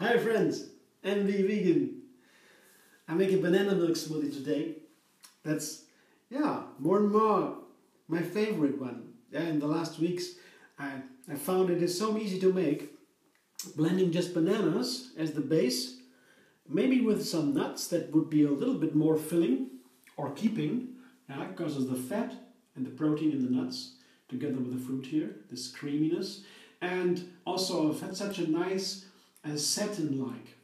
Hi friends, MV Vegan. I make a banana milk smoothie today. That's, more and more my favorite one. In the last weeks I found it is so easy to make. Blending just bananas as the base, maybe with some nuts that would be a little bit more filling or keeping, because of the fat and the protein in the nuts together with the fruit here, this creaminess, and also such a nice satin-like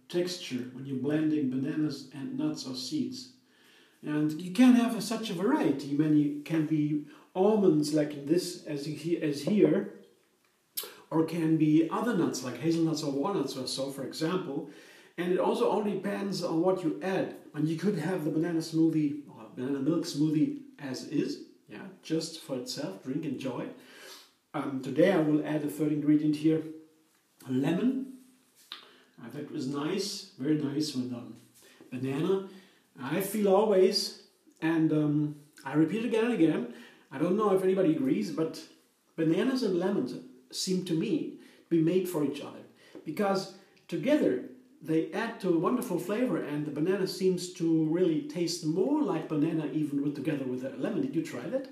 texture when you're blending bananas and nuts or seeds. And you can have such a variety. Many can be almonds like this as here, or can be other nuts like hazelnuts or walnuts or so, for example. And it also all depends on what you add. And you could have the banana smoothie or banana milk smoothie as is, just for itself, drink, enjoy. Today I will add a third ingredient here, lemon. That was nice, very nice with banana. I feel always, and I repeat again and again, I don't know if anybody agrees, but bananas and lemons seem to me to be made for each other, because together they add to a wonderful flavor, and the banana seems to really taste more like banana even together with the lemon. Did you try that?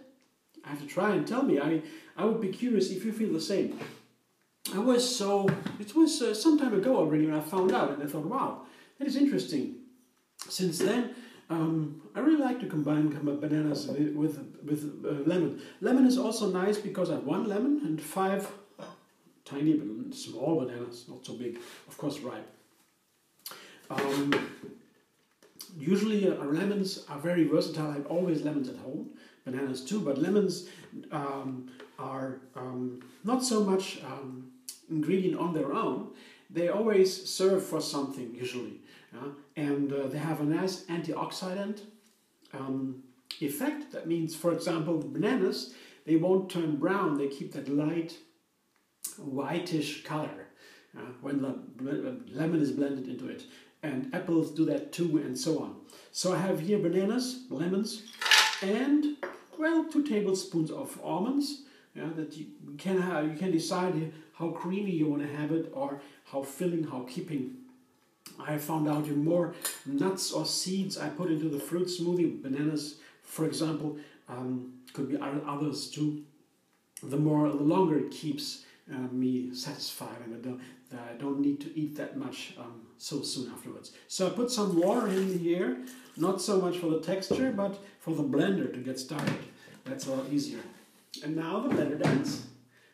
I have to try and tell me. I would be curious if you feel the same. It was some time ago already when I found out, and I thought, wow, that is interesting. Since then, I really like to combine bananas with lemon. Lemon is also nice because I have 1 lemon and 5 tiny, small bananas, not so big, of course ripe. Usually lemons are very versatile. I have always lemons at home, bananas too, but lemons are not so much ingredient on their own. They always serve for something usually, and they have a nice antioxidant effect. That means, for example, bananas, they won't turn brown. They keep that light whitish color when the lemon is blended into it. And apples do that too, and so on. So I have here bananas, lemons, and 2 tablespoons of almonds. That you can decide how creamy you want to have it, or how filling, how keeping. I found out the more nuts or seeds I put into the fruit smoothie, bananas, for example, could be others too. The longer it keeps me satisfied, and I don't need to eat that much so soon afterwards. So I put some water in here, not so much for the texture, but for the blender to get started. That's a lot easier. And now the blender dance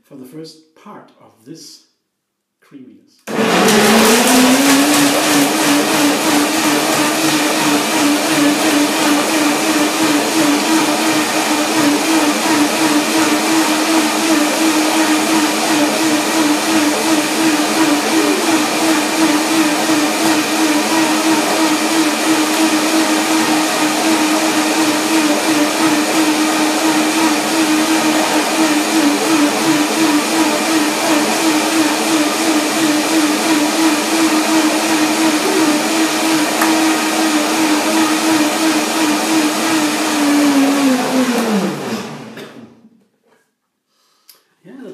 for the first part of this creaminess.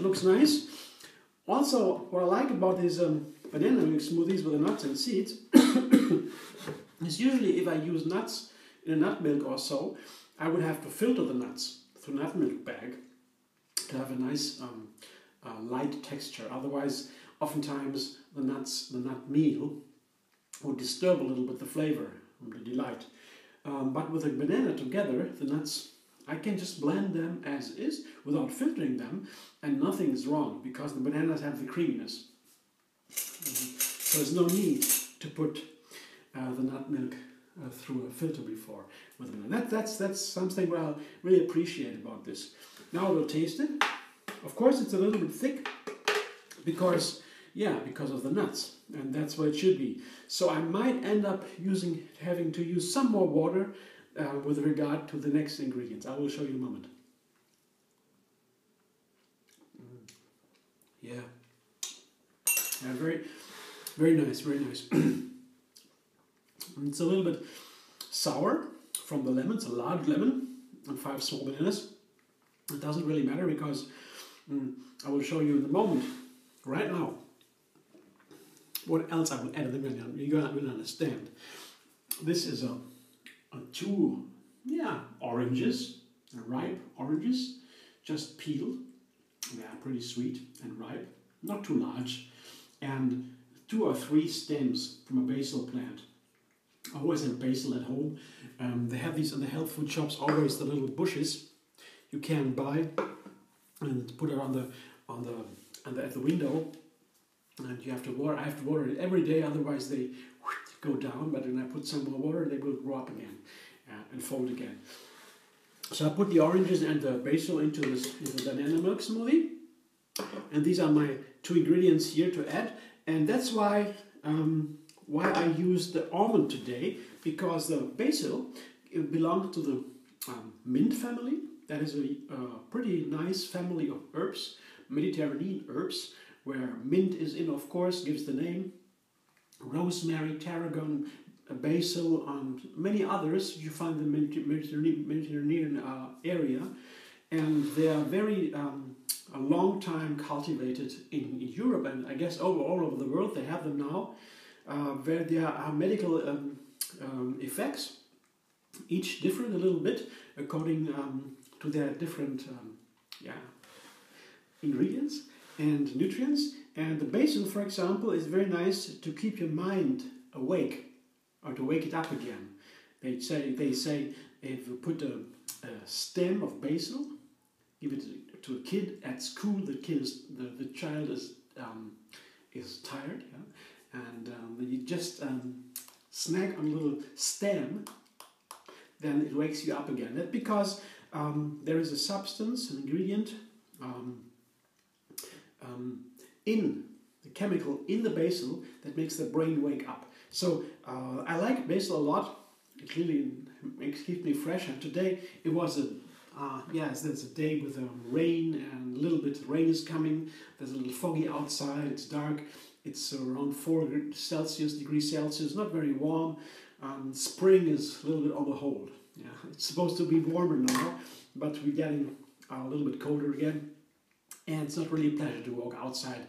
Looks nice. Also, what I like about these banana milk smoothies with the nuts and seeds is usually if I use nuts in a nut milk or so, I would have to filter the nuts through a nut milk bag to have a nice light texture. Otherwise, oftentimes the nut meal would disturb a little bit the flavor and the delight. But with a banana together, the nuts, I can just blend them as is without filtering them, and nothing is wrong because the bananas have the creaminess. So there's no need to put the nut milk through a filter before with the banana. That's something what I really appreciate about this. Now we'll taste it. Of course, it's a little bit thick because of the nuts, and that's what it should be. So I might end up having to use some more water with regard to the next ingredients. I will show you in a moment. Very, very nice, very nice. It's a little bit sour from the lemon. It's a large lemon and 5 small bananas. It doesn't really matter because I will show you in a moment, right now. what else I will add, and then you're gonna will understand. This is a two, yeah, oranges, ripe oranges, just peeled. They are pretty sweet and ripe, not too large, and 2 or 3 stems from a basil plant. I always have basil at home. They have these in the health food shops, always the little bushes you can buy and put it at the window. And you have to water. I have to water it every day, otherwise they go down. But when I put some more water, they will grow up again and fold again. So I put the oranges and the basil into the banana milk smoothie, and these are my 2 ingredients here to add. And that's why I use the almond today, because the basil belongs to the mint family. That is a pretty nice family of herbs, Mediterranean herbs, where mint is in, of course, gives the name. Rosemary, tarragon, basil, and many others you find in the Mediterranean area, and they are very a long time cultivated in Europe, and I guess all over the world. They have them now, where there are medical effects, each different a little bit according to their different ingredients and nutrients. And the basil, for example, is very nice to keep your mind awake, or to wake it up again. They say if you put a stem of basil, give it to a kid at school, the child is tired, yeah? And when you just snack on a little stem, then it wakes you up again. That's because there is a substance, an ingredient, in the chemical in the basil that makes the brain wake up. So I like basil a lot. It really keeps me fresh. And today it was there's a day with rain, and a little bit rain is coming. There's a little foggy outside. It's dark. It's around 4 degrees Celsius, not very warm. Spring is a little bit on the hold. Yeah, it's supposed to be warmer now, but we're getting a little bit colder again. And it's not really a pleasure to walk outside.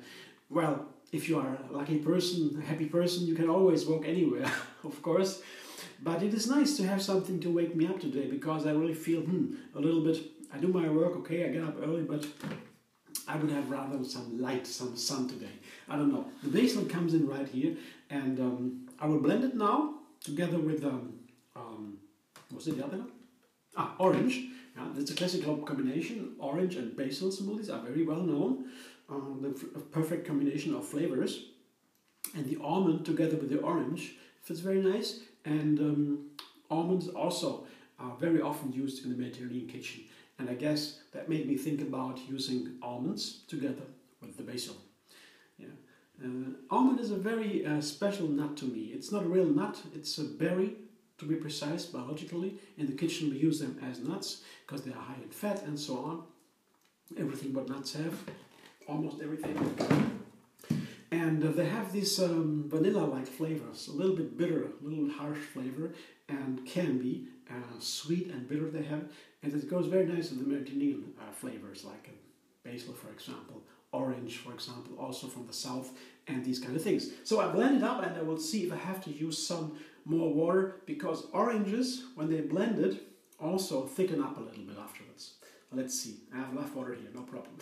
Well, if you are a lucky person, a happy person, you can always walk anywhere, of course. But it is nice to have something to wake me up today, because I really feel a little bit. I do my work, okay, I get up early, but I would have rather some light, some sun today. I don't know. The basil comes in right here, and I will blend it now together with what's the other one? Orange. Yeah, that's a classical combination. Orange and basil smoothies are very well known. The perfect combination of flavors. And the almond together with the orange fits very nice. And almonds also are very often used in the Mediterranean kitchen. And I guess that made me think about using almonds together with the basil. Yeah. Almond is a very special nut to me. It's not a real nut, it's a berry, to be precise, biologically. In the kitchen we use them as nuts because they are high in fat and so on. Everything what nuts have, almost everything. And they have these vanilla-like flavors, a little bit bitter, a little harsh flavor, and can be sweet and bitter they have. And it goes very nice with the Mediterranean flavors, like basil, for example, orange, for example, also from the south, and these kind of things. So I blend it up, and I will see if I have to use some more water, because oranges, when they blend it, also thicken up a little bit afterwards. Let's see. I have enough water here, no problem.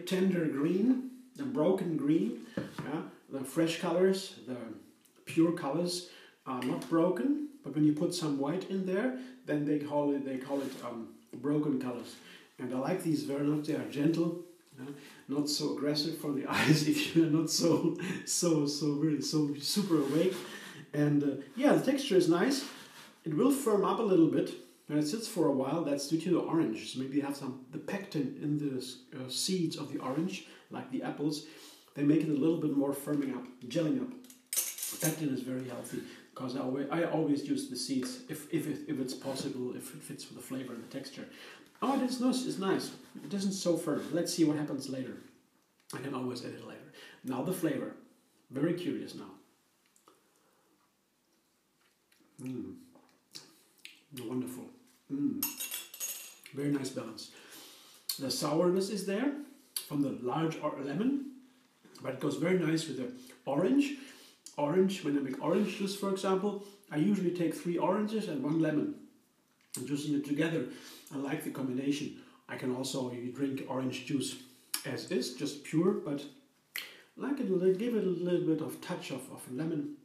Tender green, the broken green, the fresh colors, the pure colors are not broken, but when you put some white in there, then they call it broken colors. And I like these very much. They are gentle, not so aggressive for the eyes if you're not so super awake. And the texture is nice. It will firm up a little bit. When it sits for a while, that's due to the orange. So maybe you have the pectin in the seeds of the orange, like the apples. They make it a little bit more firming up, gelling up. Pectin is very healthy because I always use the seeds if it's possible, if it fits with the flavor and the texture. Oh, this nose is nice. It isn't so firm. Let's see what happens later. I can always edit later. Now the flavor. Very curious now. Wonderful. Very nice balance. The sourness is there from the large lemon, but it goes very nice with the orange. When I make orange juice, for example, I usually take 3 oranges and 1 lemon and juicing it together. I like the combination. I can also drink orange juice as is, just pure, but I like it, give it a little bit of touch of lemon.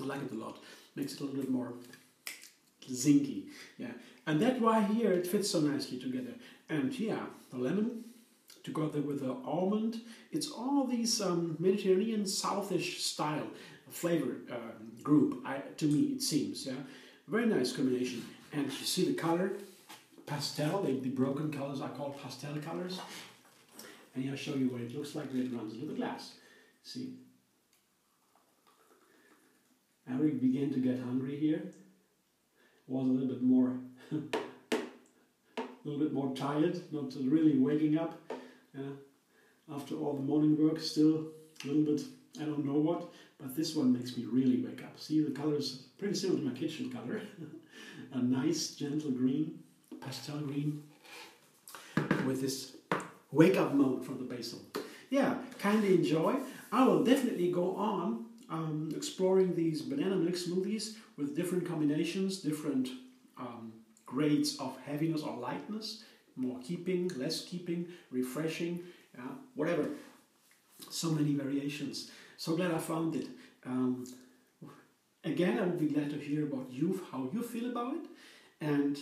I like it a lot. Makes it a little bit more zinky. Yeah, and that's why here it fits so nicely together. And yeah, the lemon together with the almond, it's all these Mediterranean Southish style flavor group, to me it seems. Yeah, very nice combination. And you see the color, pastel, the broken colors are called pastel colors. And I'll show you what it looks like when it runs into the glass. See? I really began to get hungry here. Was a little bit more tired, not really waking up. After all the morning work, still a little bit, I don't know what, but this one makes me really wake up. See, the color is pretty similar to my kitchen color. A nice gentle green, pastel green, with this wake up mode from the basil. Yeah, kindly enjoy. I will definitely go on exploring these banana milk smoothies with different combinations, different grades of heaviness or lightness, more keeping, less keeping, refreshing, whatever. So many variations. So glad I found it. Again, I would be glad to hear about you, how you feel about it. And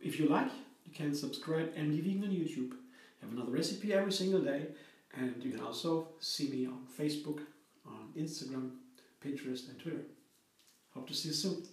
if you like, you can subscribe MD Vegan on YouTube. Have another recipe every single day. And you can also see me on Facebook, on Instagram, Pinterest and Twitter. Hope to see you soon.